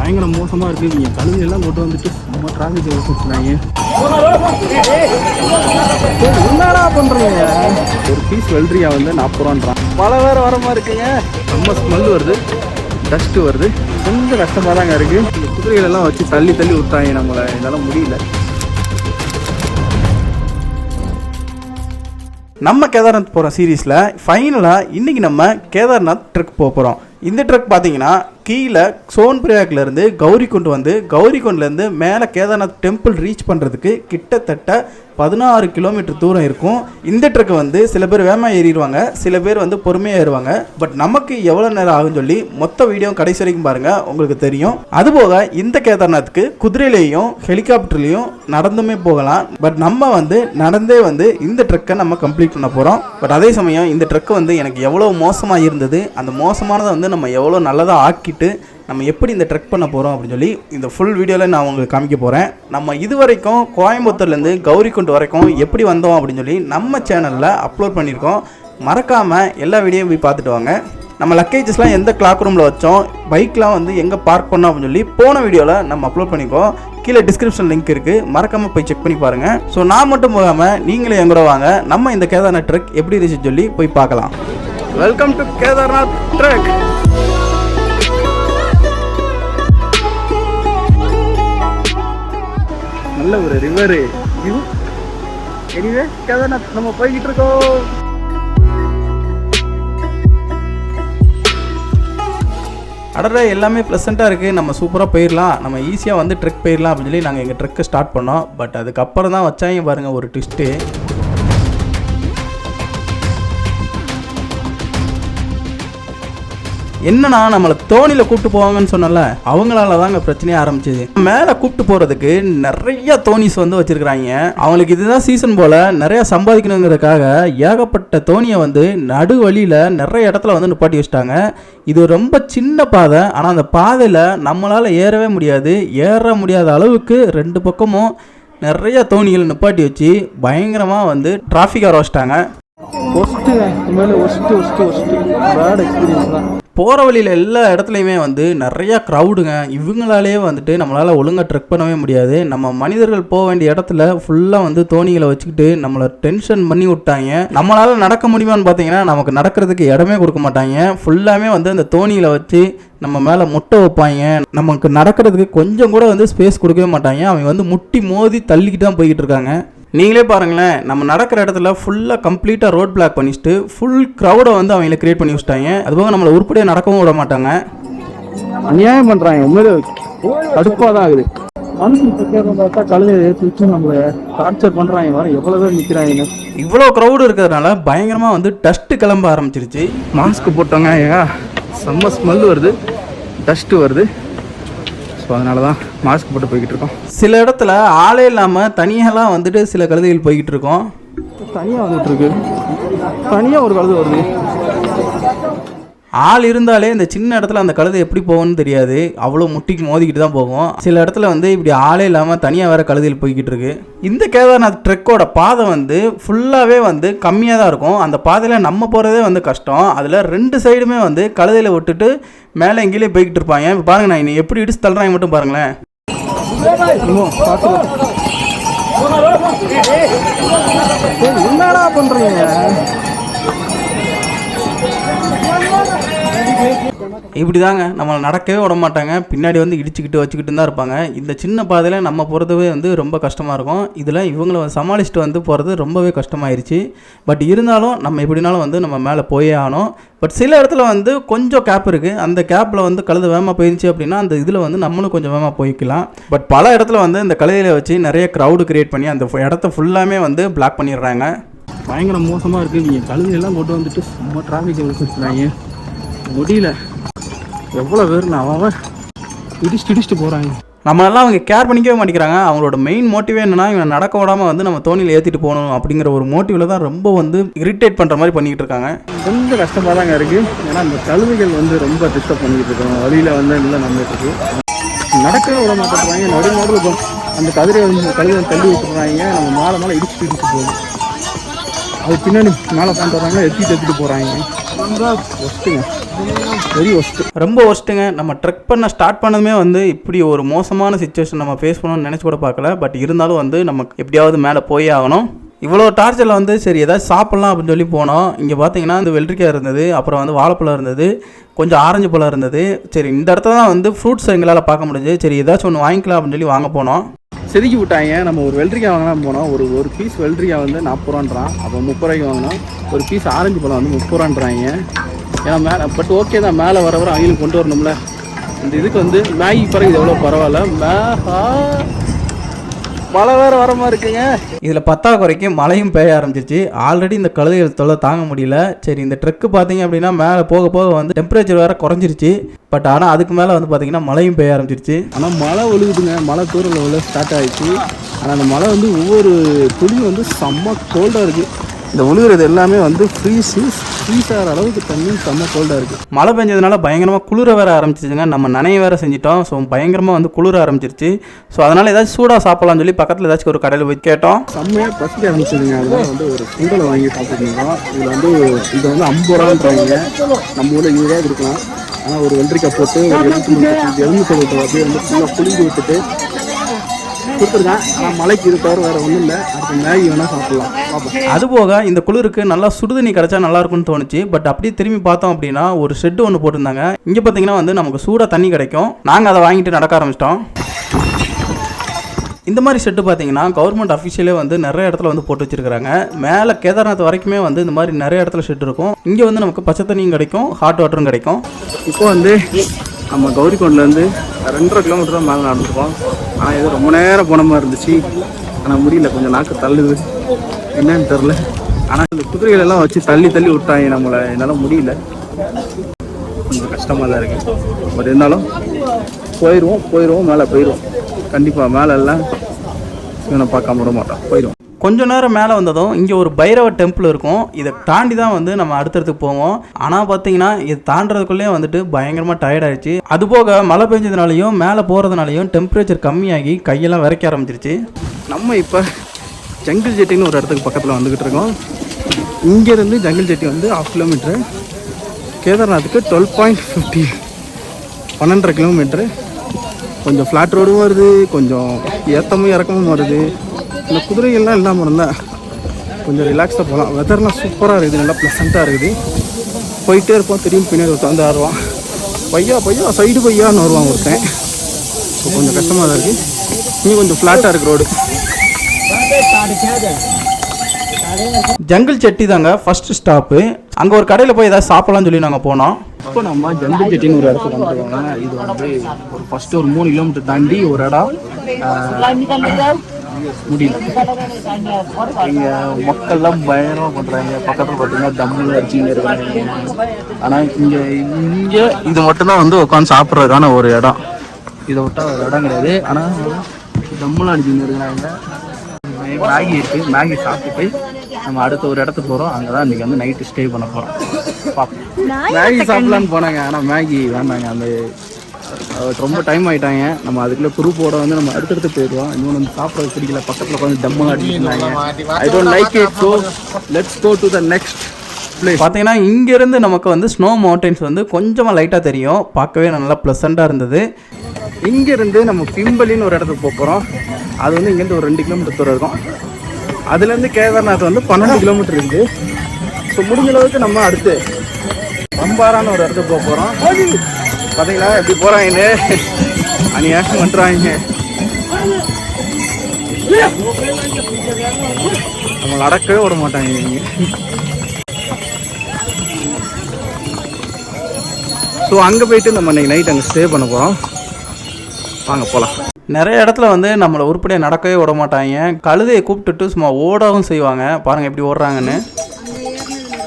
பயங்கர மோசமாக இருக்குது. இங்கே கழுதையெல்லாம் கொண்டு வந்துட்டு நம்ம டிராஃபிக் வச்சுருக்காங்க. என்னடா பண்ணுறீங்க? ஒரு பீஸ் வெல்ட்ரியா வந்து 40 ரூபான்றான். பல வேறு வர மாதிரி இருக்குங்க. ரொம்ப ஸ்மெல் வருது, டஸ்ட்டு வருது. கொஞ்சம் கஷ்டமாக தாங்க இருக்குது. இந்த குதிரைகளெல்லாம் வச்சு தள்ளி தள்ளி விட்டாங்க நம்மளை. இதெல்லாம் முடியல. நம்ம கேதார்நாத் போகிற சீரீஸில் ஃபைனலாக இன்றைக்கி நம்ம கேதார்நாத் ட்ரெக் போகிறோம். இந்த ட்ரெக் பார்த்தீங்கன்னா கீழே சோன்பிரயாக்லேருந்து கௌரிகுண்ட் வந்து கௌரிகுண்ட்லேருந்து மேலே கேதார்நாத் டெம்பிள் ரீச் பண்ணுறதுக்கு கிட்டத்தட்ட 16 கிலோமீட்டர் தூரம் இருக்கும். இந்த ட்ரெக் வந்து சில பேர் வேகமாக ஏறிடுவாங்க, சில பேர் வந்து பொறுமையாக ஏறுவாங்க. பட் நமக்கு எவ்வளோ நேரம் ஆகுன்னு சொல்லி மொத்த வீடியோ கடைசி வரைக்கும் பாருங்கள், உங்களுக்கு தெரியும். அதுபோக இந்த கேதார்நாத்துக்கு குதிரையிலையும் ஹெலிகாப்டர்லேயும் நடந்துமே போகலாம். பட் நம்ம வந்து நடந்தே வந்து இந்த ட்ரெக்கை நம்ம கம்ப்ளீட் பண்ண போகிறோம். பட் அதே சமயம் இந்த ட்ரெக் வந்து எனக்கு எவ்வளோ மோசமாக இருந்தது, அந்த மோசமானதை வந்து நம்ம எவ்வளோ நல்லதாக ஆக்கிட்டு நம்ம எப்படி இந்த ட்ரெக் பண்ண போகிறோம் அப்படின்னு சொல்லி இந்த ஃபுல் வீடியோவில் நான் உங்களுக்கு காமிக்க போகிறேன். நம்ம இது வரைக்கும் கோயம்புத்தூர்லேருந்து கௌரிகுண்ட் வரைக்கும் எப்படி வந்தோம் அப்படின்னு சொல்லி நம்ம சேனலில் அப்லோட் பண்ணியிருக்கோம். மறக்காமல் எல்லா வீடியோவும் போய் பார்த்துட்டு வாங்க. நம்ம லக்கேஜஸ்லாம் எந்த கிளாக் ரூமில் வச்சோம், பைக்லாம் வந்து எங்கே பார்க் பண்ணோம் அப்படின்னு சொல்லி போன வீடியோவில் நம்ம அப்லோட் பண்ணிக்கோம். கீழே டிஸ்கிரிப்ஷன் லிங்க் இருக்குது, மறக்காமல் போய் செக் பண்ணி பாருங்கள். ஸோ நான் மட்டும் போகாமல் நீங்களே எங்கூட வாங்க, நம்ம இந்த கேதார்நாத் ட்ரெக் எப்படி இருந்துச்சுன்னு சொல்லி போய் பார்க்கலாம். Welcome to Kedarnath trek. நல்ல ஒரு ரிவரு வியூ. எனிவே கேதார்நாத் நம்ம போய்கிட்டு இருக்கோம். அடரா எல்லாமே ப்ளசண்ட்டாக இருக்குது, நம்ம சூப்பராக போயிடலாம், நம்ம ஈஸியாக வந்து ட்ரெக் போயிடலாம் அப்படின்னு சொல்லி நாங்கள் எங்கள் ட்ரெக்கை ஸ்டார்ட் பண்ணோம். பட் அதுக்கப்புறம் தான் வச்சாங்க பாருங்கள் ஒரு ட்விஸ்ட்டு. என்னன்னா நம்மளை தோணியில் கூப்பிட்டு போவாங்கன்னு சொன்னல, அவங்களால தாங்க பிரச்சனையே ஆரம்பிச்சது. மேலே கூப்பிட்டு போகிறதுக்கு நிறைய தோணிஸ் வந்து வச்சுருக்கிறாங்க. அவங்களுக்கு இதுதான் சீசன் போல் நிறையா சம்பாதிக்கணுங்கிறதுக்காக ஏகப்பட்ட தோணியை வந்து நடு வழியில் நிறைய இடத்துல வந்து நிப்பாட்டி வச்சுட்டாங்க. இது ரொம்ப சின்ன பாதை, ஆனால் அந்த பாதையில் நம்மளால் ஏறவே முடியாது. ஏற முடியாத அளவுக்கு ரெண்டு பக்கமும் நிறைய தோணிகள் நிப்பாட்டி வச்சு பயங்கரமாக வந்து டிராஃபிக் வர வச்சிட்டாங்க. பேட் எக்ஸ்பீரியன்ஸ் தான். போகிற வழியில் எல்லா இடத்துலையுமே வந்து நிறையா க்ரௌடுங்க. இவங்களாலே வந்துட்டு நம்மளால் ஒழுங்காக ட்ரெக் பண்ணவே முடியாது. நம்ம மனிதர்கள் போக வேண்டிய இடத்துல ஃபுல்லாக வந்து தோணிகளை வச்சுக்கிட்டு நம்மளை டென்ஷன் பண்ணி விட்டாங்க. நம்மளால் நடக்க முடியுமான்னு பார்த்தீங்கன்னா நமக்கு நடக்கிறதுக்கு இடமே கொடுக்க மாட்டாங்க. ஃபுல்லாமே வந்து அந்த தோணிகளை வச்சு நம்ம மேலே முட்டை வைப்பாங்க. நமக்கு நடக்கிறதுக்கு கொஞ்சம் கூட வந்து ஸ்பேஸ் கொடுக்கவே மாட்டாங்க. அவங்க வந்து முட்டி மோதி தள்ளிக்கிட்டு தான் போய்கிட்டு இருக்காங்க. நீங்களே பாருங்களேன், நம்ம நடக்கிற இடத்துல ஃபுல்லாக கம்ப்ளீட்டாக ரோட் பிளாக் பண்ணிட்டு ஃபுல் க்ரௌடை வந்து அவங்கள கிரியேட் பண்ணி வச்சுட்டாங்க. அதுபோக நம்மளை உருப்படியாக நடக்கவும் விட மாட்டாங்க. அநியாயம் பண்ணுறாங்க. உண்மையிலே கடுப்பாக தான் ஆகுது. பார்த்தா கழுதை ஏற்றி நம்மளை டார்ச்சர் பண்ணுறாங்க. வர எவ்வளோ பேர் நிற்கிறாங்க. இவ்வளோ க்ரௌடு இருக்கிறதுனால பயங்கரமாக வந்து டஸ்ட்டு கிளம்ப ஆரம்பிச்சிருச்சு. மாஸ்க் போட்டோங்க, ஏன் செம்ம ஸ்மெல் வருது, டஸ்ட்டு வருது. ஸோ அதனால தான் மாஸ்க் போட்டு போய்கிட்டு இருக்கோம். சில இடத்துல ஆளே இல்லாமல் தனியாலாம் வந்துட்டு சில கழுதைகள் போய்கிட்டு இருக்கோம். தனியாக வந்துட்டுருக்கு, தனியாக ஒரு கழுதை வருது. ஆள் இருந்தாலே இந்த சின்ன இடத்துல அந்த கழுதை எப்படி போகும்னு தெரியாது, அவ்வளோ முட்டிக்கு மோதிக்கிட்டு தான் போகும். சில இடத்துல வந்து இப்படி ஆளே இல்லாமல் தனியாக வேறு கழுதையில் போய்கிட்டு இருக்கு. இந்த கேதார்நாத் ட்ரெக்கோட பாதை வந்து ஃபுல்லாகவே வந்து கம்மியாக தான் இருக்கும். அந்த பாதையில் நம்ம போகிறதே வந்து கஷ்டம். அதில் ரெண்டு சைடுமே வந்து கழுதையில் விட்டுட்டு மேலே எங்கேயே போய்கிட்டு இருப்பாங்க. இப்போ பாருங்க, நான் இன்னும் எப்படி இடிச்சு தள்ளுறாங்க மட்டும் பாருங்களேன். என்னடா பண்ணுறீங்க? இப்படி தாங்க நம்மளை நடக்கவே விட மாட்டாங்க. பின்னாடி வந்து இடிச்சுக்கிட்டு வச்சுக்கிட்டு தான் இருப்பாங்க. இந்த சின்ன பாதையில் நம்ம போகிறதுவே வந்து ரொம்ப கஷ்டமாக இருக்கும். இதில் இவங்களை சமாளிச்சுட்டு வந்து போகிறது ரொம்பவே கஷ்டமாயிருச்சு. பட் இருந்தாலும் நம்ம எப்படினாலும் வந்து நம்ம மேலே போயே ஆகணும். பட் சில இடத்துல வந்து கொஞ்சம் கேப் இருக்குது. அந்த கேப்பில் வந்து கழுதை வேகமாக போயிருச்சு அப்படின்னா அந்த இதில் வந்து நம்மளும் கொஞ்சம் வேகமாக போய்க்கலாம். பட் பல இடத்துல வந்து இந்த கழுதையில் வச்சு நிறைய க்ரௌடு கிரியேட் பண்ணி அந்த இடத்த ஃபுல்லாமே வந்து பிளாக் பண்ணிடுறாங்க. பயங்கர மோசமாக இருக்குது. நீங்கள் கழுதையெல்லாம் கொண்டு வந்துட்டு ரொம்ப டிராஃபிக் வச்சுருக்குறாங்க. முடியல, எவ்வளோ பேர் அவன் இடிச்சுட்டு போகிறாங்க. நம்மளெல்லாம் அவங்க கேர் பண்ணிக்கவே மாட்டேங்கிறாங்க. அவங்களோட மெயின் மோட்டிவே என்னன்னா, இவனை நடக்க விடாமல் வந்து நம்ம தோணியில் ஏற்றிட்டு போகணும் அப்படிங்கிற ஒரு மோட்டிவில் தான் ரொம்ப வந்து இரிட்டேட் பண்ணுற மாதிரி பண்ணிக்கிட்டு இருக்காங்க. கொஞ்சம் கஷ்டமாக தாங்க இருக்குது. ஏன்னா இந்த கழுதைகள் வந்து ரொம்ப டிஸ்டர்ப் பண்ணிக்கிட்டு இருக்காங்க. வழியில் வந்து இல்லை நம்மளுக்கு நடக்கவே விட மாட்டேங்கிறாங்க. நடுநோடு அந்த கழுதையை தள்ளி விட்டுறாங்க. நம்ம மேலே இடிச்சுட்டு போகுது. அது பின்னாடி மேலே பண்ணிட்டு வராங்க, எத்திட்டு போகிறாங்க. ரொம்ப ஒஸ்ட்டுங்க. வெரி ஒஸ்ட்டு, ரொம்ப ஒஸ்ட்டுங்க. நம்ம ட்ரெக் பண்ண ஸ்டார்ட் பண்ணதுமே வந்து இப்படி ஒரு மோசமான சுச்சுவேஷன் நம்ம ஃபேஸ் பண்ணணும்னு நினச்சி கூட பார்க்கல. பட் இருந்தாலும் வந்து நம்ம எப்படியாவது மேலே போயே ஆகணும். இவ்வளோ டார்ச்சரில் வந்து சரி ஏதாவது சாப்பிட்லாம் அப்படின்னு சொல்லி போனோம். இங்கே பார்த்தீங்கன்னா இந்த வெள்ளரிக்காய் இருந்தது, அப்புறம் வந்து வாழைப்பழம் இருந்தது, கொஞ்சம் ஆரஞ்சு பழம் இருந்தது. சரி இந்த இடத்துல தான் வந்து ஃப்ரூட்ஸ் எங்களால் பார்க்க முடிஞ்சு. சரி ஏதாச்சும் ஒன்று வாங்கிக்கலாம் அப்படின்னு சொல்லி வாங்க போனோம். செதுக்கி விட்டாங்க. நம்ம ஒரு வெள்ளரிக்காய் வாங்கலாம் போனோம். ஒரு பீஸ் வெள்ளரிக்காய் வந்து 40 ரூபான்றான். அப்போ 30 ரூபாய்க்கு வாங்கினோம். ஒரு பீஸ் ஆரஞ்சு பழம் வந்து 30 ரூபான்றாங்க. ஏன்னா மேலே பட் ஓகே தான், மேலே வர அவங்களுக்கு கொண்டு வரணும்ல. இந்த இதுக்கு வந்து மேகி பிறகு இது எவ்வளோ பரவாயில்ல. மழை வேறு வர மாதிரி இருக்குங்க. இதில் பத்தாக்குறைக்கு மழையும் பெய்ய ஆரம்பிச்சிச்சு. ஆல்ரெடி இந்த கழுதைகள் தொல்லை தாங்க முடியல. சரி இந்த ட்ரெக்கு பார்த்தீங்க அப்படின்னா மேலே போக போக வந்து டெம்பரேச்சர் வேறு குறைஞ்சிருச்சு. பட் ஆனால் அதுக்கு மேலே வந்து பார்த்தீங்கன்னா மழையும் பெய்ய ஆரம்பிச்சிருச்சு. ஆனால் மழை ஒழுகுதுங்க, மழை தூரல் உள்ள ஸ்டார்ட் ஆகிடுச்சு. ஆனால் அந்த மழை வந்து ஒவ்வொரு துளியும் வந்து செம்ம கோல்டாக இருக்குது. இந்த ஒழுகுறது எல்லாமே வந்து ஃப்ரீஸ் ஆகிற அளவுக்கு தண்ணி செம்ம கோல்டாக இருக்குது. மழை பெஞ்சதுனால பயங்கரமாக குளிர வேற ஆரம்பிச்சிச்சுங்க. நம்ம நனைய வேறு செஞ்சிட்டோம். ஸோ பயங்கரமாக வந்து குளிர ஆரம்பிச்சிருச்சு. ஸோ அதனால் ஏதாச்சும் சூடாக சாப்பிட்லான்னு சொல்லி பக்கத்தில் ஏதாச்சும் ஒரு கடையில் போய் கேட்டோம். செம்மையாக பசிக்க ஆரம்பிச்சிதுங்க. அதனால் வந்து ஒரு சுண்டலை வாங்கி சாப்பிட்டுருந்தோம். இதில் வந்து இது வந்து 50 ரூபான்றாங்க. நம்ம ஊரில் 20 ரூபா கொடுக்கலாம். ஆனால் ஒரு வெள்ளரிக்காய் போட்டு ஒரு எலும்பு அப்படியே வந்து ஃபுல்லாக குளிந்து விட்டுட்டு கொடுத்துருக்கேன். ஆனால் மழைக்கு இது தவிர வேறு ஒன்றும் இல்லை. அதுக்கு மேகி வேணால் சாப்பிட்லாம். அதுபோக இந்த குளிருக்கு நல்லா சுடுதண்ணி கிடச்சா நல்லாயிருக்கும்னு தோணுச்சு. பட் அப்படியே திரும்பி பார்த்தோம் அப்படின்னா ஒரு ஷெட்டு ஒன்று போட்டிருந்தாங்க. இங்கே பார்த்தீங்கன்னா வந்து நமக்கு சூடாக தண்ணி கிடைக்கும். நாங்கள் அதை வாங்கிட்டு நடக்க ஆரம்பிச்சிட்டோம். இந்த மாதிரி ஷெட்டு பார்த்தீங்கன்னா கவர்மெண்ட் அஃபிஷியலே வந்து நிறைய இடத்துல வந்து போட்டு வச்சிருக்காங்க. மேலே கேதார்நாத் வரைக்குமே வந்து இந்த மாதிரி நிறைய இடத்துல ஷெட் இருக்கும். இங்கே வந்து நமக்கு பச்சை தண்ணியும் கிடைக்கும், ஹாட் வாட்டரும் கிடைக்கும். இப்போ வந்து நம்ம கௌரிகோண்ட்லேருந்து 2.5 கிலோமீட்டர் தான் மேலே நடந்துருக்கோம். ஆனால் இது ரொம்ப நேரம் போன மாதிரி இருந்துச்சு. ஆனால் முடியல, கொஞ்சம் நாக்கு தள்ளுது, என்னன்னு தெரில. ஆனால் இந்த குதிரைகளெல்லாம் வச்சு தள்ளி விட்டாங்க நம்மளை. என்னால் முடியல, கொஞ்சம் கஷ்டமாக தான் இருக்குது. பட் இருந்தாலும் போயிடுவோம் மேலே போயிடுவோம். கண்டிப்பாக மேலே எல்லாம் இவனை பார்க்காம விட மாட்டோம், போயிடுவோம். கொஞ்ச நேரம் மேலே வந்ததும் இங்கே ஒரு பைரவ டெம்பிள் இருக்கும். இதை தாண்டி தான் வந்து நம்ம அடுத்தடுத்துக்கு போவோம். ஆனால் பார்த்தீங்கன்னா இது தாண்டதுக்குள்ளே வந்துட்டு பயங்கரமாக டயர்ட் ஆகிடுச்சு. அதுபோக மழை பெஞ்சதுனாலையும் மேலே போகிறதுனாலையும் டெம்பரேச்சர் கம்மியாகி கையெல்லாம் விரைக்க ஆரம்பிச்சிருச்சு. நம்ம இப்போ ஜங்கிள் ஜெட்டின்னு ஒரு இடத்துக்கு பக்கத்தில் வந்துக்கிட்டு இருக்கோம். இங்கேருந்து ஜங்கிள் ஜெட்டி வந்து 1/2 கிலோமீட்ரு, கேதார்நாத்துக்கு 12.50 12.5 கிலோமீட்ரு. கொஞ்சம் ஃப்ளாட் ரோடும் வருது, கொஞ்சம் ஏற்றமும் இறக்கமும் வருது. இந்த குதிரைகள்லாம் இல்லாமல் இருந்தால் கொஞ்சம் ரிலாக்ஸாக போகலாம். வெதர்லாம் சூப்பராக இருக்குது, நல்லா ப்ளசண்ட்டாக இருக்குது. போயிட்டே இருப்போம். திரும்பி பின்னாடி ஒருத்தன் வந்து ஆடுவான், பையா சைடு பையான்னு வருவான் ஒருத்தன். ஸோ கொஞ்சம் கஷ்டமாக தான் இருக்குது. இங்கே கொஞ்சம் ஃப்ளாட்டாக இருக்குது ரோடு. ஜங்கிள் செட்டி தாங்க ஃபஸ்ட்டு ஸ்டாப்பு. அங்கே ஒரு கடையில் போய் ஏதாவது சாப்பிட்லான்னு சொல்லி நாங்கள் போனோம். இப்போ நம்ம ஜங்கிள் செட்டின்னு ஒரு இடத்துக்கு வந்துருக்காங்க. இது வந்து ஒரு ஃபஸ்ட்டு ஒரு 3 கிலோமீட்டர் தாண்டி ஒரு இடம். முடியல, இங்கே மக்கள்லாம் பயங்கரமாக பண்ணுறாங்க. பக்கத்தில் பார்த்தீங்கன்னா தம்மில் அடிச்சுங்க இருக்காங்க. ஆனால் இங்கே இது மட்டும்தான் வந்து உட்காந்து சாப்பிட்றதுக்கான ஒரு இடம். இதை விட்டால் ஒரு இடம் கிடையாது. ஆனால் தம்மில் அடிச்சுங்க இருக்கிறாங்க. மேகி இருக்குது, மேகி சாப்பிட்டு நம்ம அடுத்த ஒரு இடத்துக்கு போகிறோம். அங்கே தான் இன்றைக்கி வந்து நைட்டு ஸ்டே பண்ண போகிறோம். பார்ப்போம். மேகி சாப்பிட்லான்னு போனாங்க, ஆனால் மேகி வேண்டாங்க. அந்த ரொம்ப டைம் ஆகிட்டாங்க. நம்ம அதுக்குள்ளே குரூப்போட வந்து நம்ம அடுத்தடுத்து போயிடுவோம். இன்னொன்று வந்து சாப்பிட்றது பிடிக்கல, பக்கத்தில் உட்காந்து டம்மாக அடிச்சுருந்தாங்க. I don't like it. So let's go to the next place. பார்த்தீங்கன்னா இங்கேருந்து நமக்கு வந்து ஸ்னோ மவுண்டன்ஸ் வந்து கொஞ்சமாக லைட்டாக தெரியும். பார்க்கவே நல்லா ப்ளசண்ட்டாக இருந்தது. இங்கேருந்து நம்ம பிம்பலின்னு ஒரு இடத்துக்கு போகிறோம். அது வந்து இங்கேருந்து ஒரு 2 கிலோமீட்டர் தூரம் இருக்கும். அதுலேருந்து கேதார்நாத் வந்து 12 கிலோமீட்டர் இருக்குது. ஸோ முடிஞ்ச அளவுக்கு நம்ம அடுத்து அம்பாரான்னு ஒரு இடத்துக்கு போகிறோம். பார்த்தீங்களா எப்படி போகிறாங்க, அநியாயம் பண்ணுறாங்க. நம்ம நடக்கவே விட மாட்டாங்க இங்கே. ஸோ அங்கே போயிட்டு நம்ம இன்னைக்கு நைட் அங்கே ஸ்டே பண்ண போகிறோம். வாங்க போகலாம். நிறைய இடத்துல வந்து நம்மளை உருப்படியாக நடக்கவே விட மாட்டாங்க. கழுதையை கூப்பிட்டுட்டு சும்மா ஓடவும் செய்வாங்க. பாருங்கள் எப்படி ஓடுறாங்கன்னு.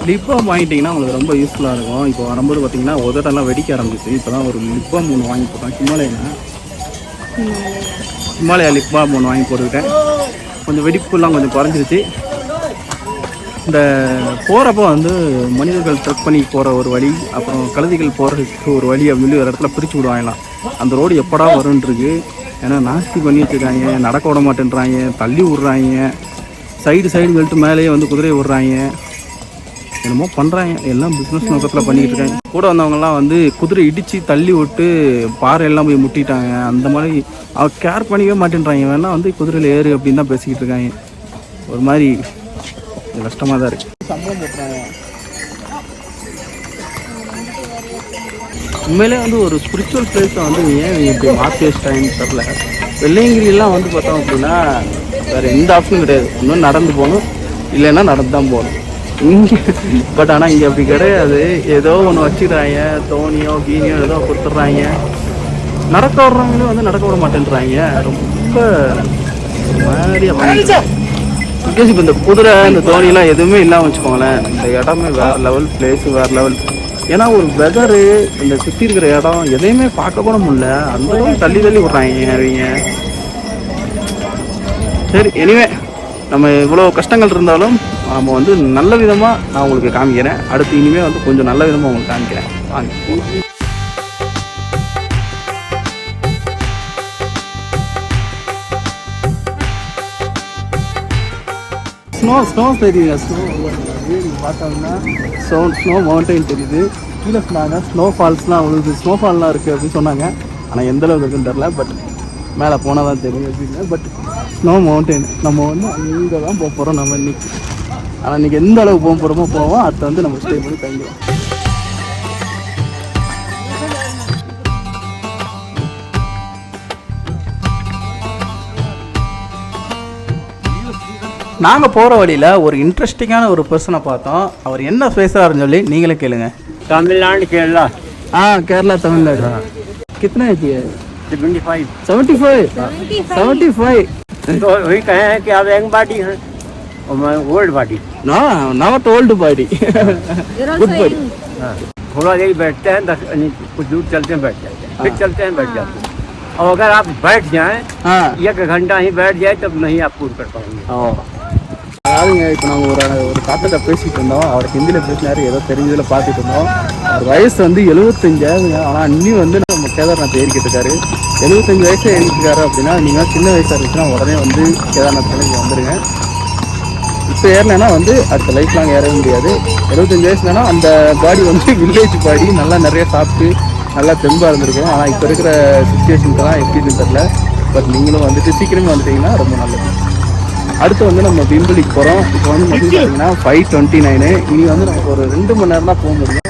லிப் பாம் வாங்கிட்டிங்கன்னா உங்களுக்கு ரொம்ப யூஸ்ஃபுல்லாக இருக்கும். இப்போ வரும்போது பார்த்தீங்கன்னா உதட்டெல்லாம் வெடிக்க ஆரம்பிச்சு. இப்போ தான் ஒரு லிப் பாம் ஒன்று வாங்கி போட்டோம். ஹிமாலயா லிப் பாம் ஒன்று வாங்கி போட்டுக்கிட்டேன். கொஞ்சம் வெடிப்புலாம் கொஞ்சம் குறைஞ்சிருச்சு. இந்த போகிறப்போ வந்து மனிதர்கள் ட்ரெக் பண்ணி போகிற ஒரு வழி, அப்புறம் கழுதைகள் போகிறதுக்கு ஒரு வழி அப்படின்னு ஒரு இடத்துல பிரித்து விடுவாங்களாம். அந்த ரோடு எப்படா வரும்ன்றிருக்கு. ஏன்னா நாஸ்தி பண்ணி வச்சுருக்காங்க, நடக்க விட மாட்டேன்றாங்க, தள்ளி விட்றாங்க, சைடு பெல்ட்டு மேலேயே வந்து குதிரையை விட்றாங்க. என்னமோ பண்ணுறாங்க, எல்லாம் பிஸ்னஸ் நோக்கத்தில் பண்ணிக்கிட்டு இருக்காங்க. கூட வந்தவங்கலாம் வந்து குதிரை இடித்து தள்ளி விட்டு பாறை எல்லாம் போய் முட்டிட்டாங்க. அந்த மாதிரி கேர் பண்ணிக்கவே மாட்டேன்றாங்க. வேணா வந்து குதிரையில் ஏறு அப்படின்னு தான் பேசிக்கிட்டு இருக்காங்க. ஒரு மாதிரி கஷ்டமாக தான் இருக்குது. சம்பளம் போட்டுறாங்க. உண்மையிலே வந்து ஒரு ஸ்பிரிச்சுவல் பிளேஸை வந்து ஏன் இப்படி மாற்றி வச்சிட்டாங்கன்னு தெரில. வெள்ளையங்கிரிலாம் வந்து பார்த்தோம் அப்படின்னா வேறு எந்த ஆப்ஷனும் கிடையாது. இன்னும் நடந்து போகணும், இல்லைன்னா நடந்து தான் போகணும் இங்கே. பட் ஆனால் இங்கே அப்படி கிடையாது. ஏதோ ஒன்று வச்சுக்கிறாங்க, தோணியோ கீனியோ ஏதோ கொடுத்துட்றாங்க. நடக்க வர்றவங்களும் வந்து நடக்க விட மாட்டேன்றாங்க. ரொம்ப மாதிரியாக இப்போ இந்த குதிரை இந்த தோணியெல்லாம் எதுவுமே இல்லாமல் வச்சுக்கோங்களேன், இந்த இடமே வேறு லெவல், பிளேஸு வேறு லெவல். ஏன்னா ஒரு வெதரு, இந்த சுற்றி இருக்கிற இடம் எதையுமே பார்க்க கூட முடியல. அந்த அளவுக்கு தள்ளி தள்ளி விட்றாங்க அவங்க. சரி, எனிவே நம்ம இவ்வளோ கஷ்டங்கள் இருந்தாலும் நம்ம வந்து நல்ல விதமாக நான் உங்களுக்கு காமிக்கிறேன். அடுத்து இனிமேல் வந்து கொஞ்சம் நல்ல விதமாக உங்களுக்கு காமிக்கிறேன். வாங்க. ஸ்னோ தெரியுது. பார்த்தோம்னா ஸ்னோ மவுண்டைன் தெரியுது. கீழே சொன்னாங்க ஸ்னோ ஃபால்ஸ்லாம் அவ்வளோ ஸ்னோ ஃபால்லாம் இருக்குது அப்படின்னு சொன்னாங்க. ஆனால் எந்த அளவுக்கு இருக்குன்னு தெரில. பட் மேலே போனால் தான் தெரியும் அப்படின்னு. பட் ஸ்னோ மவுண்டைன் நம்ம வந்து அங்கே தான் போக போகிறோம் நம்ம இன்றைக்கி. ஆனால் இன்றைக்கி எந்த அளவுக்கு போக போகிறோமோ போவோம். அடுத்து வந்து நம்ம ஸ்டே பண்ணி தங்கிடுவோம். நாங்கள் போகிற வழியில் ஒரு இன்ட்ரெஸ்டிங்கான ஒரு பர்சனை பார்த்தோம். அவர் என்ன பேசுகிறாருன்னு சொல்லி நீங்களே கேளுங்க. तमिलनाडु केरला। हाँ केरला तमिलनाडु। कितना एज है? 75। 75। तो वही कहे हैं कि आप यंग बॉडी हैं और मैं ओल्ड बॉडी। ना not old body, good body. थोड़ा यही बैठते हैं, 10 कुछ दूर चलते हैं, बैठ जाते हैं, फिर चलते हैं, बैठ जाते हैं। और अगर आप बैठ जाएं, एक घंटा ही बैठ जाए तब नहीं आप पूर्ण कर पाएंगे। அதாவதுங்க, இப்போ நாங்கள் ஒரு தாத்தத்தை பேசிகிட்டு இருந்தோம். அவர் ஹிந்தியில் பேசினார், ஏதோ தெரிஞ்சதில் பார்த்துட்டு இருந்தோம். அவர் வயசு வந்து 75. ஆனால் இன்னும் வந்து நம்ம கேதார்நாத் ஏறிக்கிட்டு இருக்காரு. 75 வயசு ஏறிக்கிட்டு இருக்காரு அப்படின்னா, நீங்கள் சின்ன வயசாக இருந்துச்சுன்னா உடனே வந்து கேதார்நாத்தில் இங்கே வந்துடுங்க. இப்போ ஏறலைன்னா வந்து அடுத்த லைஃப் லாங் ஏறவே முடியாது. 75 வயசுலனா அந்த பாடி வந்து வில்லேஜ் பாடி, நல்லா நிறைய சாப்பிட்டு நல்லா தெம்பாக இருந்திருக்கும். ஆனால் இப்போ இருக்கிற சுச்சுவேஷனுக்கெல்லாம் எப்படின்னு தெரில. பட் நீங்களும் வந்துட்டு சீக்கிரமே வந்துட்டீங்கன்னா ரொம்ப நல்லது. அடுத்து வந்து நம்ம பீம்பலிக்கு போகிறோம். இப்போ வந்து பார்த்தீங்கன்னா 5:29. இனி வந்து நமக்கு ஒரு 2 மணி நேரம் தான் போக முடியும்.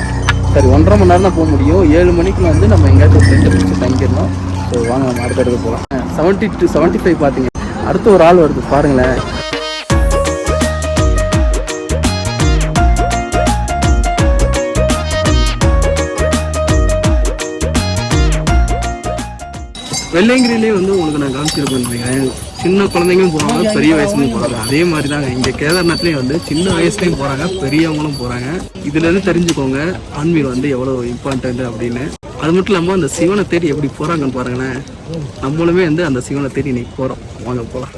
சரி, 1.5 மணி நேரம் தான் போக முடியும். 7 மணிக்குள்ள வந்து நம்ம எங்கேயாச்சும் ஒரு 2 நிமிஷம் தங்கிடணும். ஸோ வாங்க நம்ம அடுத்த இடத்துக்கு போகலாம். 70 to 75 பார்த்தீங்க. அடுத்து ஒரு ஆள் வருது பாருங்களேன். வெள்ளையங்கிரிலே வந்து உங்களுக்கு நான் காமிச்சிருப்பேன். சின்ன குழந்தைங்களும் போகிறாங்க, பெரிய வயசுலையும் போகிறாங்க. அதே மாதிரி தாங்க இங்கே கேதார்நாத்லேயும் வந்து சின்ன வயசுலையும் போகிறாங்க, பெரியவங்களும் போகிறாங்க. இதுலேருந்து தெரிஞ்சுக்கோங்க ஆன்மீகம் வந்து எவ்வளோ இம்பார்ட்டன்ட் அப்படின்னு. அது மட்டும் இல்லாமல் அந்த சிவனை தேடி எப்படி போகிறாங்கன்னு பாருங்களேன். நம்மளுமே வந்து அந்த சிவனை தேடி இன்னைக்கு போகிறோம். வாங்க போகலாம்.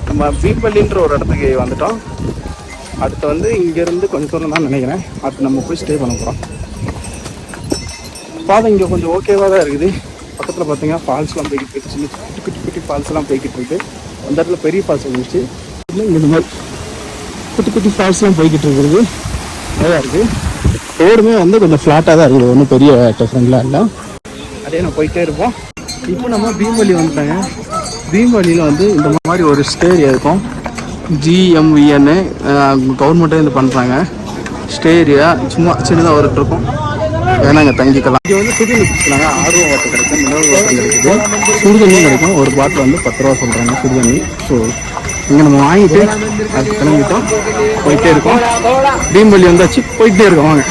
நம்ம பீம்பலின்ற ஒரு இடத்துக்கு வந்துட்டோம். அடுத்து வந்து இங்கேருந்து கொஞ்சம் தூரம் தான் நினைக்கிறேன். அடுத்து நம்ம போய் ஸ்டே பண்ண போகிறோம். பாதை இங்கே கொஞ்சம் ஓகேவாக தான் இருக்குது. பக்கத்தில் பார்த்தீங்கன்னா ஃபால்ஸ்லாம் போய்கிட்டு இருக்கு. சின்ன குட்டி குட்டி ஃபால்ஸ்லாம் போய்கிட்டு இருக்கு. அந்த இடத்துல பெரிய ஃபால்ஸ் வந்துச்சு. இங்கே இந்த மாதிரி குட்டி குட்டி ஃபால்ஸ்லாம் போய்கிட்டு இருக்கிறது நல்லா இருக்குது. ரோடுமே வந்து கொஞ்சம் ஃப்ளாட்டாக தான் இருக்குது, ஒன்றும் பெரிய டிஃப்ரெண்ட்லாம் இல்லை. அதே நான் போயிட்டே இருப்போம். இப்போ நம்ம பீம்பலி வந்துட்டாங்க. பீம்பலியில் வந்து இந்த மாதிரி ஒரு ஸ்டே ஏரியா இருக்கும். GMVன்னு கவர்மெண்ட்டே இது பண்ணுறாங்க. ஸ்டே ஏரியா சும்மா சின்னதாக ஒரு இருக்கும். வேணா இங்கே தங்கிக்கலாம். இங்கே வந்து சுடுதண்ணி குடிச்சுனாங்க. ஆர்வம் வாட்டர் கிடைக்கும், மினரல் வாட்டர் கிடைக்குது, சுடுதண்ணியும் கிடைக்கும். ஒரு பாட்டில் வந்து 10 ரூபா சொல்கிறாங்க சுடுதண்ணி. ஸோ இங்கே நம்ம வாங்கிட்டு அதுக்கு கிளம்பிட்டோம், போயிட்டே இருக்கோம். பீம்பலி வந்தாச்சு, போயிட்டே இருக்கோம். வாங்க.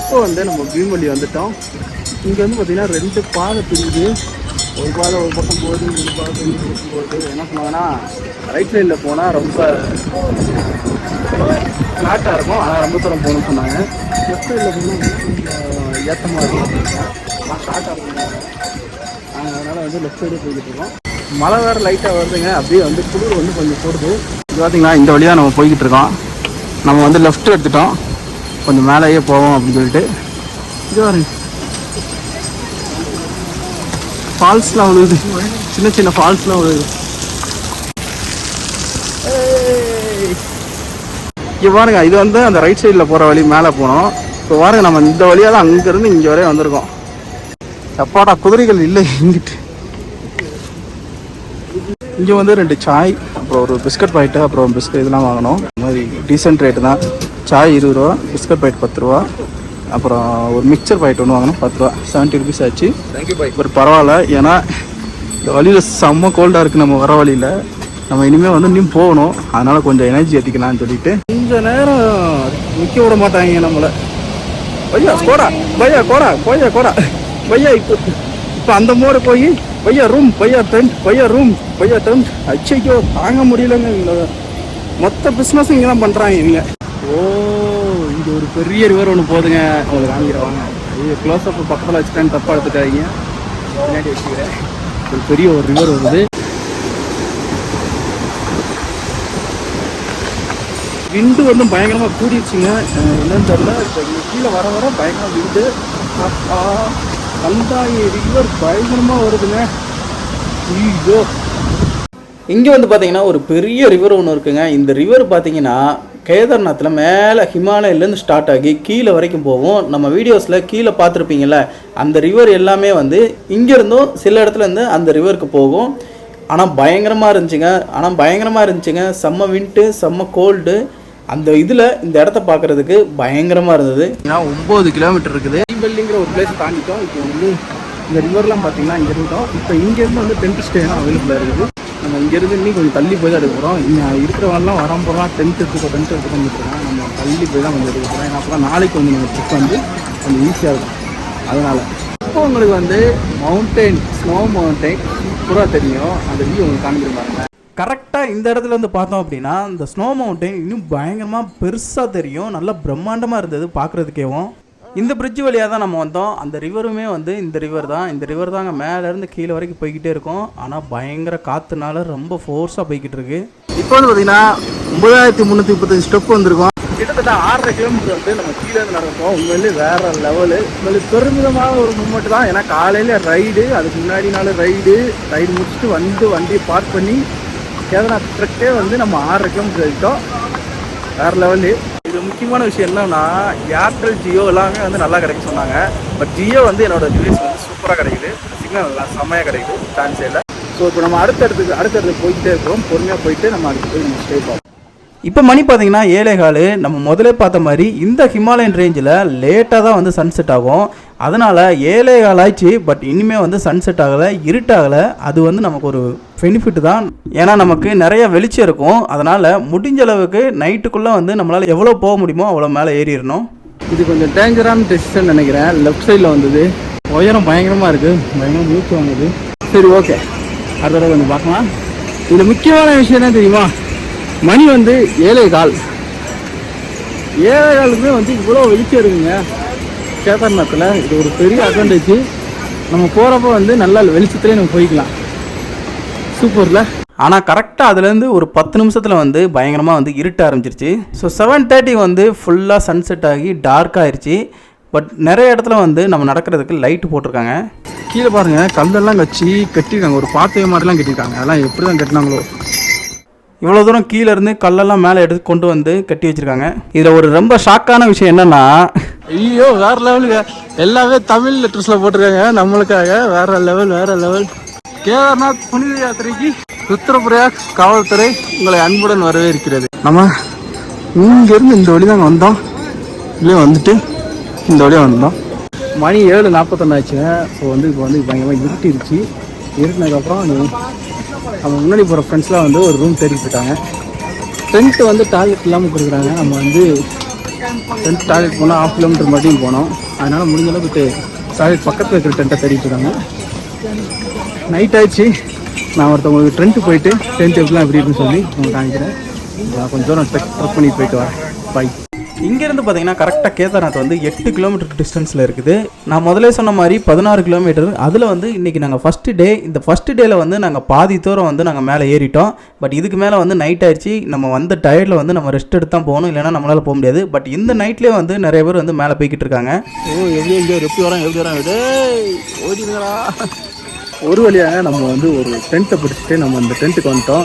இப்போ வந்து நம்ம பீம்பலி வந்துட்டோம். இங்கே வந்து பார்த்தீங்கன்னா 2 பாதை பிரியுது. ஒரு பாதை ஒரு பக்கம் போகுது, ஒரு பாதை ஒரு பக்கம் போகுது. என்ன சொன்னாங்கன்னா ரைட் சைடில் போனால் ரொம்ப ஃப்ளாட்டாக இருக்கும், ஆனால் ரொம்ப தூரம் போகணும்னு சொன்னாங்க. லெஃப்ட் சைடில் போனால் ஏற்ற மாதிரி ஷார்ட்டாக இருக்கும். நாங்கள் அதனால் வந்து லெஃப்ட் சைடே போய்கிட்டு இருக்கோம். மழை வேறு லைட்டாக வருதுங்க, அப்படியே வந்து குளிர் வந்து கொஞ்சம் போடுது. இது பார்த்தீங்கன்னா இந்த வழியாக நம்ம போய்கிட்டு இருக்கோம். நம்ம வந்து லெஃப்ட் எடுத்துட்டோம், கொஞ்சம் மேலேயே போவோம் அப்படின்னு சொல்லிட்டு. இது பாருங்க, ஃபால்ஸ்லாம் விழுகுது, சின்ன சின்ன ஃபால்ஸ்லாம் விழுகுது. இங்கே பாருங்க, இது வந்து அந்த ரைட் சைடில் போகிற வழி மேலே போனோம். இப்போ பாருங்க, நம்ம இந்த வழியாக தான் அங்கேருந்து இங்கே வரையும் வந்திருக்கோம். எப்பாடா குதிரைகள் இல்லை இங்கிட்டு. இங்கே வந்து 2 சாய், அப்புறம் ஒரு பிஸ்கட் பாக்கெட்டு, அப்புறம் பிஸ்கட் இதெல்லாம் வாங்கினோம். இந்த மாதிரி டீசென்ட் ரேட்டு தான். சாய் 20 ரூபா, பிஸ்கட் பாக்கெட் 10 ரூபா, அப்புறம் ஒரு மிக்சர் பாக்கெட் ஒன்று வாங்கினோம் 10 ரூபா, 70 ருபீஸ் ஆச்சு. Thank you bye. ஒரு பரவாயில்ல, ஏன்னா இந்த வழியில் செம்ம கோல்டாக இருக்குது. நம்ம வர வழியில் நம்ம இனிமேல் வந்து இன்னும் போகணும், அதனால் கொஞ்சம் எனர்ஜி ஏற்றிக்கலாம்னு சொல்லிட்டு கொஞ்சம் நேரம் நிற்க விட மாட்டாங்க நம்மளை. பையா கோடா, பையா கோடா, கோயா கோடா, பையா இப்போ அந்த மோடு போய் பையா ரூம், பையா டென்ட், பையா ரூம், பையா டென்ட். அச்சைக்கோ தாங்க முடியலங்க. மொத்த பிஸ்னஸ் இங்கே தான் பண்ணுறாங்க இவங்க. ஓ, இங்கே ஒரு பெரிய ரிவர் ஒன்று போகுதுங்க, உங்களுக்கு காமிக்கிறவாங்க. இது க்ளோஸ் அப் பக்கத்தில் வச்சுட்டேன்னு தப்பாக எடுத்துக்காதீங்க, பின்னாடி வச்சுக்கிறேன். ஒரு பெரிய ஒரு ரிவர் வருது. விண்டு வந்து பயங்கரமாக கூடிடுச்சுங்க, என்னன்னு தெரியல. இப்போ இங்கே கீழே வர வர பயங்கரமாக விண்டு. கந்தாயி ரிவர் பயங்கரமாக வருதுங்க. ஐயோ, இங்கே வந்து பார்த்தீங்கன்னா ஒரு பெரிய ரிவர் ஒன்று இருக்குங்க. இந்த ரிவர் பார்த்தீங்கன்னா கேதார்நாத்தில் மேலே ஹிமாலயிலேருந்து ஸ்டார்ட் ஆகி கீழே வரைக்கும் போகும். நம்ம வீடியோஸில் கீழே பார்த்துருப்பீங்கள்ல, அந்த ரிவர் எல்லாமே வந்து இங்கேருந்தும் சில இடத்துலேருந்து அந்த ரிவருக்கு போகும். ஆனால் பயங்கரமாக இருந்துச்சுங்க. செம்ம விண்ட்டு, செம்ம கோல்டு. அந்த இதில் இந்த இடத்த பார்க்குறதுக்கு பயங்கரமாக இருந்தது. ஏன்னா 9 கிலோமீட்டர் இருக்குது. பெல்லிங்கிற ஒரு பிளேஸ் தாண்டிட்டோம். இப்போ வந்து இந்த ரிவர்லாம் பார்த்தீங்கன்னா இங்கே இருந்தோம். இப்போ இங்கேருந்து வந்து டென்ட் ஸ்டேலாம் அவைலபிளாக இருக்குது. நம்ம இங்கேருந்து இன்னும் கொஞ்சம் தள்ளி போய் தான் எடுக்க போகிறோம். இங்கே இருக்கிறவங்கலாம் வர போகிறோம், டென்ட் எடுத்துக்கோன்னு இருக்கோம். நம்ம தள்ளி போய் தான் கொஞ்சம் எடுக்க போகிறோம். ஏன்னா அப்போ நாளைக்கு வந்து நம்ம ட்ரிப் வந்து கொஞ்சம் ஈஸியாக இருக்கும். அதனால் இப்போ உங்களுக்கு வந்து மவுண்டெயின், ஸ்னோ மவுண்டெயின் சூப்பராக தெரியும். அந்த வியூ உங்களுக்கு காமிக்கிறேன். கரெக்டாக இந்த இடத்துல வந்து பார்த்தோம் அப்படின்னா இந்த ஸ்னோ மவுண்டெயின் இன்னும் பயங்கரமாக பெருசாக தெரியும். நல்லா பிரம்மாண்டமாக இருந்தது பார்க்குறதுக்கேவும். இந்த பிரிட்ஜ் வழியாக தான் நம்ம வந்தோம். அந்த ரிவருமே வந்து இந்த ரிவர் தாங்க மேலேருந்து கீழே வரைக்கும் போய்கிட்டே இருக்கும். ஆனால் பயங்கர காற்றுனால ரொம்ப ஃபோர்ஸாக போய்கிட்டு இருக்கு. இப்போ வந்து பார்த்தீங்கன்னா 9335 ஸ்டெப் வந்திருக்கோம். கிட்டத்தட்ட 6.5 கிலோமீட்டர் வந்து நம்ம கீழே இருந்து நடப்போம். உண்மையிலே வேறு லெவலு. உங்களுக்கு பெருமிதமான ஒரு மூமெண்ட் தான். ஏன்னா காலையில் ரைடு, அதுக்கு முன்னாடி நாள் ரைடு முடிச்சுட்டு வந்து வண்டியை பார்க் பண்ணி கேதார்நாத் ட்ரெக்கே வந்து நம்ம 6.5 கிலோமீட்டர் எடுத்தோம். வேறு லெவலு. இது முக்கியமான விஷயம் என்னன்னா, ஏர்டெல் ஜியோ எல்லாமே வந்து நல்லா கிடைக்கும் சொன்னாங்க. பட் ஜியோ வந்து என்னோட டிவைஸ் வந்து சூப்பராக கிடைக்குது, சிக்னல் நல்லா செம்மையாக கிடைக்குது சான்ஸே இல்லை. ஸோ இப்போ நம்ம அடுத்தடுத்து போய்கிட்டே இருக்கிறோம். பொறுமையாக போயிட்டு நம்ம அடுத்து போய் நம்ம ஸ்டே பார்ப்போம். இப்போ மணி பார்த்தீங்கன்னா 7:15. நம்ம முதலே பார்த்த மாதிரி இந்த ஹிமாலயன் ரேஞ்சில் லேட்டாக தான் வந்து சன்செட் ஆகும். அதனால் 7:15 ஆயிடுச்சு. பட் இனிமேல் வந்து சன்செட் ஆகலை, இருட்டாகலை. அது வந்து நமக்கு ஒரு பெனிஃபிட் தான். ஏன்னா நமக்கு நிறைய வெளிச்சம் இருக்கும். அதனால் முடிஞ்ச அளவுக்கு நைட்டுக்குள்ளே வந்து நம்மளால் எவ்வளோ போக முடியுமோ அவ்வளோ மேலே ஏறிடணும். இது கொஞ்சம் டேஞ்சரான டெசிஷன் நினைக்கிறேன். லெஃப்ட் சைடில் வந்தது, உயரம் பயங்கரமாக இருக்குது, பயங்கரமாக மூச்சு வாங்குது. சரி, ஓகே, அடுத்த தடவை கொஞ்சம் பார்க்கலாம். இதில் முக்கியமான விஷயம் என்ன தெரியுமா, மணி வந்து 7:15 வந்து இவ்வளோ வெளிச்சம் இருக்குங்க கேதார்நாத்தில். இது ஒரு பெரிய அட்வான்டேஜ். நம்ம போகிறப்ப வந்து நல்லா வெளிச்சத்துலேயே நம்ம போய்க்கலாம். சூப்பரில். ஆனால் கரெக்டாக அதுலேருந்து ஒரு 10 நிமிஷத்தில் வந்து பயங்கரமாக வந்து இருட்ட ஆரம்பிச்சிருச்சு. ஸோ 7:30 வந்து ஃபுல்லாக சன்செட் ஆகி டார்க் ஆயிடுச்சு. பட் நிறைய இடத்துல வந்து நம்ம நடக்கிறதுக்கு லைட்டு போட்டிருக்காங்க. கீழே பாருங்கள், கல்லெல்லாம் வச்சு கட்டியிருக்காங்க. ஒரு பாத்திய மாதிரிலாம் கட்டியிருக்காங்க. அதெல்லாம் எப்படி தான் கட்டினாங்களோ. இவ்வளோ தூரம் கீழே இருந்து கல்லெல்லாம் மேலே எடுத்து கொண்டு வந்து கட்டி வச்சுருக்காங்க. இதில் ஒரு ரொம்ப ஷாக்கான விஷயம் என்னென்னா, ஐயோ வேறு லெவலுங்க, எல்லாமே தமிழ் லெட்டர்ஸில் போட்டிருக்காங்க நம்மளுக்காக. வேறு லெவல். கேதார்நாத் புனித யாத்திரைக்கு ருத்ரபிரயாக் காவல்துறை உங்களை அன்புடன் வரவேற்கிறது. நம்ம இங்கேருந்து இந்த வழி தாங்க வந்தோம். இல்லையே வந்துட்டு இந்த வழியாக வந்தோம். மணி 7:41 ஆச்சுங்க. ஸோ வந்து இப்போ வந்து பயங்கரமாக இருட்டிருச்சு. இருட்டினதுக்கப்புறம் நம்ம முன்னாடி போகிற ஃப்ரெண்ட்ஸ்லாம் வந்து ஒரு ரூம் தேடி போயிட்டாங்க. டென்ட் வந்து டாய்லெட் இல்லாமல் கொடுக்குறாங்க. நம்ம வந்து டென்ட் டாய்லெட் போனால் 1/2 கிலோமீட்டர் மட்டும் போனோம். அதனால் முடிஞ்ச அளவுக்கு டாய்லெட் பக்கத்தில் இருக்கிற டென்ட்டை தேடிட்டு இருக்காங்க. நைட் ஆயிடுச்சு. நான் ஒருத்தவங்களுக்கு டென்ட்டு போயிட்டு டென்ட் எப்படிலாம் எப்படி இருக்குன்னு சொல்லி உங்களுக்கு காமிக்கிறேன். நான் கொஞ்சம் தூரம் ட்ரெக் பண்ணி போயிட்டு வரேன். பாய். இங்கேருந்து பார்த்தீங்கன்னா கரெக்டாக கேதார்நாத் வந்து 8 கிலோமீட்டர் டிஸ்டன்ஸில் இருக்குது. நான் முதலே சொன்ன மாதிரி 16 கிலோமீட்டர். அதில் வந்து இன்றைக்கி நாங்கள் ஃபஸ்ட்டு டே, இந்த ஃபஸ்ட்டு டேயில் வந்து நாங்கள் பாதி தூரம் வந்து நாங்கள் மேலே ஏறிட்டோம். பட் இதுக்கு மேலே வந்து நைட் ஆயிடுச்சு. நம்ம வந்த டயர்டில் வந்து நம்ம ரெஸ்ட் எடுத்து தான் போகணும், இல்லைனா நம்மளால் போக முடியாது. பட் இந்த நைட்லேயே வந்து நிறைய பேர் வந்து மேலே போய்கிட்டு இருக்காங்க. எப்படி வரோம் ஓடிங்களா. ஒரு வழியாக நம்ம வந்து ஒரு டென்ட்டை பிடிச்சிட்டு நம்ம இந்த டென்ட்டுக்கு வந்துட்டோம்.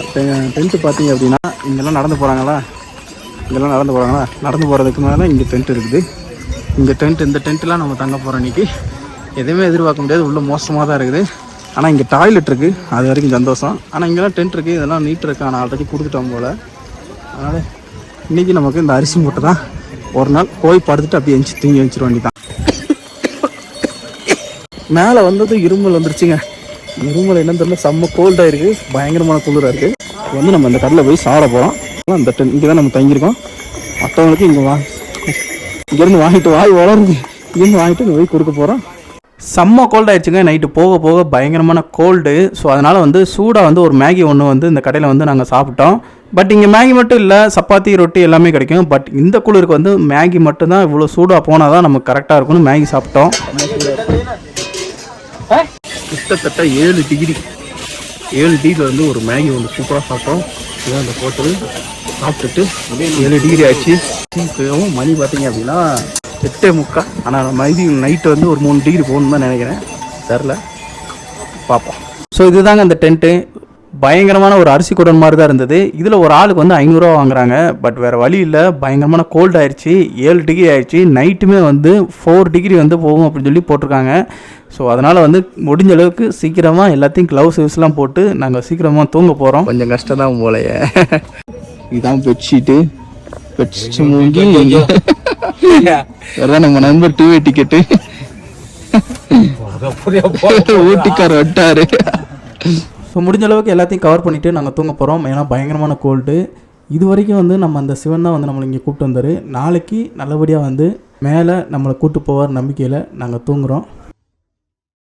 டென்ட்டு பார்த்தீங்க அப்படின்னா இங்கெல்லாம் நடந்து போகிறாங்களா, நடந்து போகிறதுக்கு மேலே இங்கே டென்ட் இருக்குது. இங்கே இந்த டென்ட்லாம் நம்ம தங்க போகிறோம். இன்றைக்கி எதுவுமே எதிர்பார்க்க முடியாது, உள்ளே மோசமாக தான் இருக்குது. ஆனால் இங்கே டாய்லெட் இருக்குது, அது வரைக்கும் சந்தோஷம். ஆனால் இங்கெல்லாம் டென்ட் இருக்குது, இதெல்லாம் நீட் இருக்குது. ஆனால் ஆல்ரெடி கொடுத்துட்டோம் போல். அதனால் இன்றைக்கி நமக்கு இந்த அரிசி மூட்டை தான். ஒரு நாள் போய் படுத்துட்டு அப்படியே எஞ்சி தூங்கி வச்சிட வேண்டியதான். மேலே வந்தது இருமல் வந்துருச்சுங்க. இருமல் என்னன்னு தெரியல, செம்ம கோல்டாக இருக்குது, பயங்கரமான குளிராக இருக்குது. வந்து நம்ம இந்த கடையில் போய் சாப்பிட போகிறோம். அந்த இங்கே தான் நம்ம தங்கியிருக்கோம். மற்றவங்களுக்கு இங்கேருந்து வாங்கிட்டு வளருது, இங்கேருந்து வாங்கிட்டு இங்கே போய் கொடுக்க போகிறோம். செம்ம கோல்டு ஆயிடுச்சுங்க. நைட்டு போக போக பயங்கரமான கோல்டு. ஸோ அதனால் வந்து சூடாக வந்து ஒரு மேகி ஒன்று வந்து இந்த கடையில் வந்து நாங்கள் சாப்பிட்டோம். பட் இங்கே மேகி மட்டும் இல்லை, சப்பாத்தி ரொட்டி எல்லாமே கிடைக்கும். பட் இந்த குளிருக்கு வந்து மேகி மட்டும்தான், இவ்வளோ சூடாக போனால் தான் நமக்கு கரெக்டாக இருக்கும்னு மேகி சாப்பிட்டோம். கிட்டத்தட்ட 7 டிகிரியில் வந்து ஒரு மேகி ஒன்று சூப்பராக சாப்பிட்டோம். இதுதான் அந்த ஹோட்டல். சாப்பிட்டுட்டு 7 டிகிரி ஆச்சு. மணி பார்த்தீங்க அப்படின்னா 8:45. ஆனால் மதி நைட்டு வந்து ஒரு 3 டிகிரி போகணுன்னு தான் நினைக்கிறேன், தெரில, பார்ப்போம். ஸோ இதுதாங்க அந்த டென்ட்டு. பயங்கரமான ஒரு அரிசி குடன் மாதிரி தான் இருந்தது. இதில் ஒரு ஆளுக்கு வந்து 500 ரூபா வாங்குறாங்க. பட் வேறு வழி இல்லை, பயங்கரமான கோல்டு ஆயிடுச்சு. 7 டிகிரி ஆயிடுச்சு. நைட்டுமே வந்து 4 டிகிரி வந்து போகும் அப்படின்னு சொல்லி போட்டிருக்காங்க. ஸோ அதனால் வந்து முடிஞ்ச அளவுக்கு சீக்கிரமாக எல்லாத்தையும் க்ளவுஸ் யூஸ்லாம் போட்டு நாங்கள் சீக்கிரமாக தூங்க போகிறோம். கொஞ்சம் கஷ்டம் தான் போலையே. இதுதான் பெட்ஷீட்டு மூங்கி. அதான் நம்ம நண்பர் டூவே டிக்கெட்டு ஊட்டிக்கார் வட்டாரு. ஸோ முடிஞ்ச அளவுக்கு எல்லாத்தையும் கவர் பண்ணிவிட்டு நாங்கள் தூங்க போகிறோம். ஏன்னா பயங்கரமான கோல்டு. இது வரைக்கும் வந்து நம்ம அந்த சிவன் தான் வந்து நம்மளை இங்கே கூப்பிட்டு வந்தார். நாளைக்கு நல்லபடியாக வந்து மேலே நம்மளை கூப்பிட்டு போவார் நம்பிக்கையில் நாங்கள் தூங்குகிறோம்.